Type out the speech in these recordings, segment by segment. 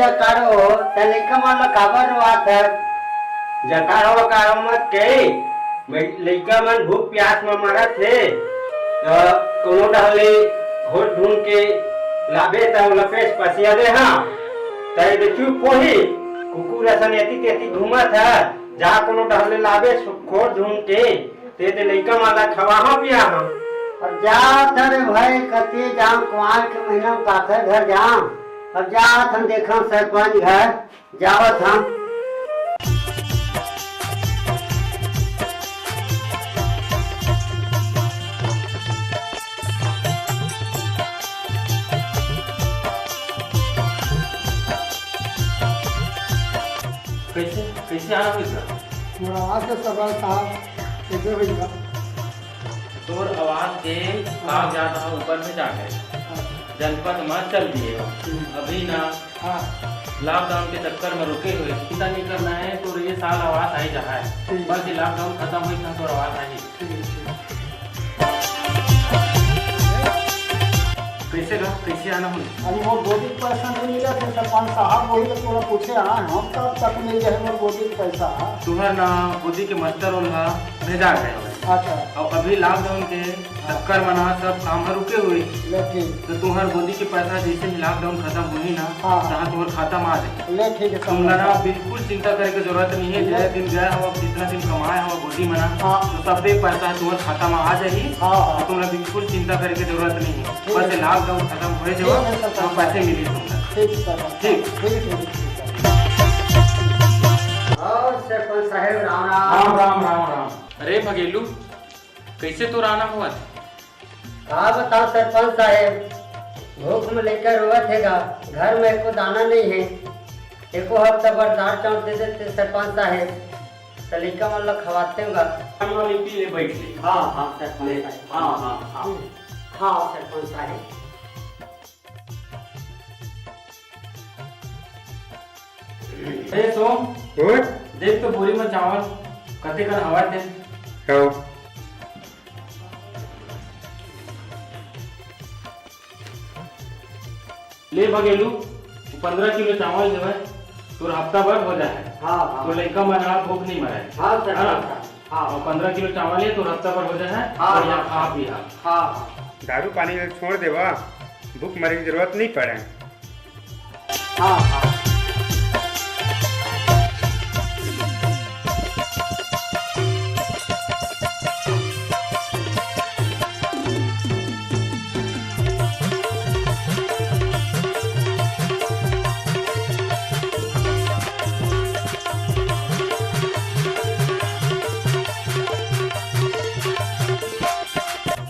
जकारो तनिका मन काबर बात है जकारो कारो मत के लइका मन भूख प्यास में मरत थे तो कोनो डाले घोट ढूंढ के लाबे त लपेट पसिया दे हां तय देखियो पोही कुकुर असन एती तेती घूमत है जहां कोनो डाले लाबे खोट ढूंढ के ते लइका माला खवाहा पिया हां और जा थरे भाई कते जाऊं कुआर के महीना में काकर घर जाऊं अब जा हम देखा सरपंच घर जावत हम कैसे कैसे आना भैया मेरा आवाज के सरदार साहब कैसे भैया तोर आवाज के भाग जाता है ऊपर में जाके जनपद में चल दिए अभी ना हाँ लॉकडाउन के चक्कर में रुके हुए चिंता नहीं करना है तो ये साल आवाज आई जा है बस ये लॉकडाउन खत्म हुई था तो आवाज आई कैसे आना हो अरे वो गोदी के पैसा नहीं मिला थे सरपंच साहब वही तो थोड़ा पूछे हम कब तक मिल जाए वो गोदी के पैसा तुम्हार ना गोदी के मास्टर वाला भेजा गए अच्छा और अभी लॉकडाउन के चक्कर में ना सब काम रुके हुए लेकिन तो तुम्हार गोदी के पैसा जैसे ही लॉकडाउन खत्म हुई ना हाँ। जहाँ तुम्हारे खाता में आ जाए ले ठीक है तुमला ना बिल्कुल चिंता करे की जरूरत नहीं है जय दिन गया हो जितना दिन कमाए हो गोदी में ना हाँ। तो सब पैसा तुम्हारे खाता में आ जाए हाँ। तुमला बिल्कुल चिंता करे की जरूरत नहीं है ठीक है। बस लॉकडाउन खत्म हो ठीक है, जाए सरपंच। तो पैसे मिले तुमला ठीक सरपंच ठीक। ठीक और सरपंच साहब राम राम राम राम राम राम अरे भगेलू कैसे तो राना हुआ का बताओ सरपंच साहब भूख में लेकर रोवत हैगा घर में एको दाना नहीं है एको हफ्ता भर दाल चावल दे देते सरपंच साहब तलिका वाला खवाते होगा लिपि ले बैठ ले हाँ हाँ सरपंच साहब हाँ हाँ हाँ हाँ सरपंच साहब अरे सोम देख तो बोरी में चावल कते कर हवा थे ले भगेलू 15 किलो चावल जो है तो हफ्ता भर हो जाए हाँ हाँ तो लड़का मना भूख नहीं मरे हाँ है सरपंच ना? साहब हाँ और 15 किलो चावल है तो हफ्ता भर हो जाए हाँ, बढ़िया हाँ। खा पिया हाँ हाँ दारू पानी में छोड़ देवा भूख मरे की जरूरत नहीं पड़े हाँ हाँ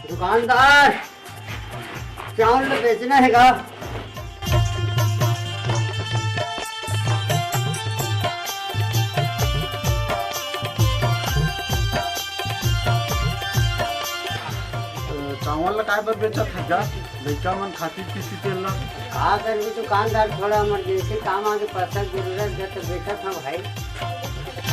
दुकानदार चावल बेचना हैगा चावल काय पर बेचत है जा लड़का मन खातिर किसी तेल ला का करबी दुकानदार थोड़ा इमरजेंसी काम आगे पैसा की जरूरत है तो बेचा था भाई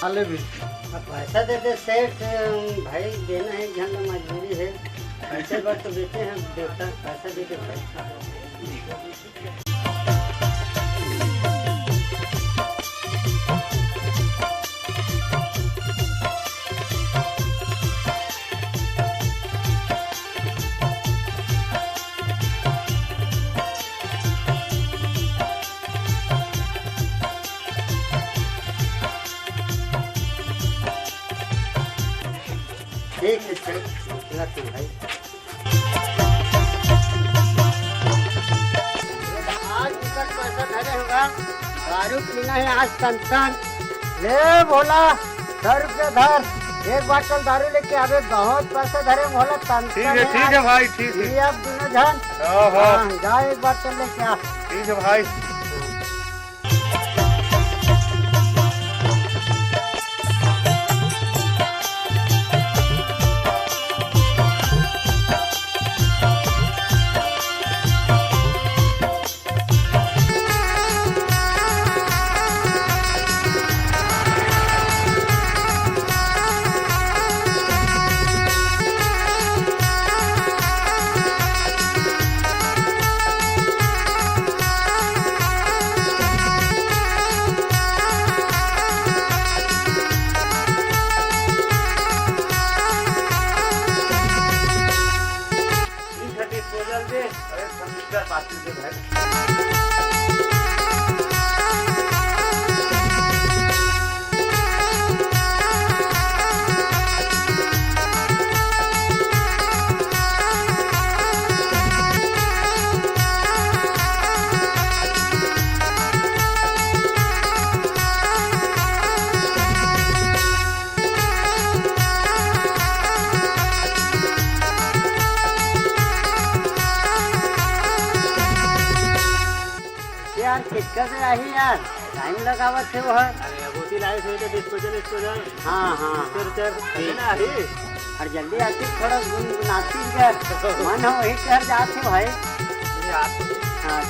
आले भी अब पैसा देते सेठ भाई देना है झंड मजबूरी है पैसे पर तो देते हैं देवता पैसा देते पैसा ठीक है सेठ लक्ष्मी भाई आज टिकट पैसा धरे होगा दारू पीना है आज तन ले भोला 10 रुपया धर एक बाटल दारू लेके आवे बहुत पैसा धरे भोला तन ठीक है भाई ठीक है ये अब दोनों जन ओहो जा एक बाटल लेके आ ठीक है भाई जल्दी अरे कंप्यूटर पास से भाई यार किसका से आई यार टाइम लगावत थे वह अरे अबोती लाए थे तो डिस्पोजल हाँ हाँ फिर ना अरे और जल्दी आती थोड़ा गुनगुनाती कर मन हो वही कर जाते भाई हाँ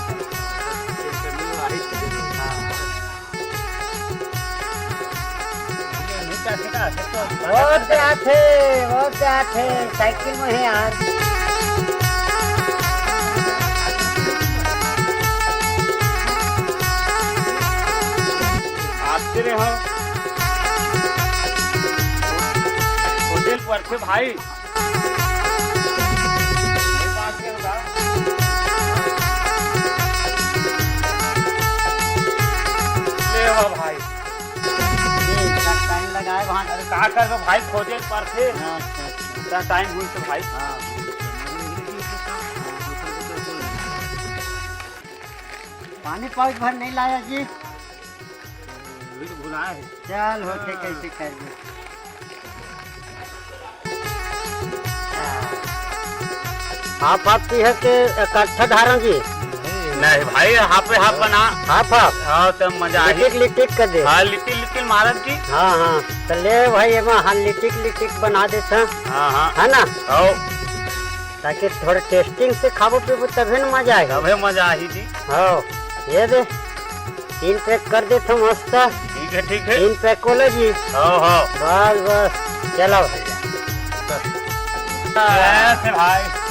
बहुत थे साइकिल में है यार आते रहे हो होटल पर थे भाई ले हो भाई टाइम लगाए वहाँ अरे कहा कर दो भाई खोजे पर थे टाइम हुई तो भाई पानी पाउच भर नहीं लाया जी तो भुलाए है चल होते कैसे कर दे हाफ हाफ की है कि इकट्ठा धारण जी नहीं भाई हाफ पे हाफ बना हाफ हाफ हाँ तो मजा लिटिक लिटिक कर दे हाँ लिटिल महाराज जी हाँ हाँ तो ले भाई एमा हाँ लिटिक लिटिक बना देता हाँ हाँ है ना आओ ताकि थोड़ा टेस्टिंग से खाबो पीबो तभी न मजा आएगा तबे मजा आई जी हाँ ये दे 3 पैक कर देता मस्त ठीक है 3 पैक कोले जी हाँ हाँ बस बस चलो ऐसे भाई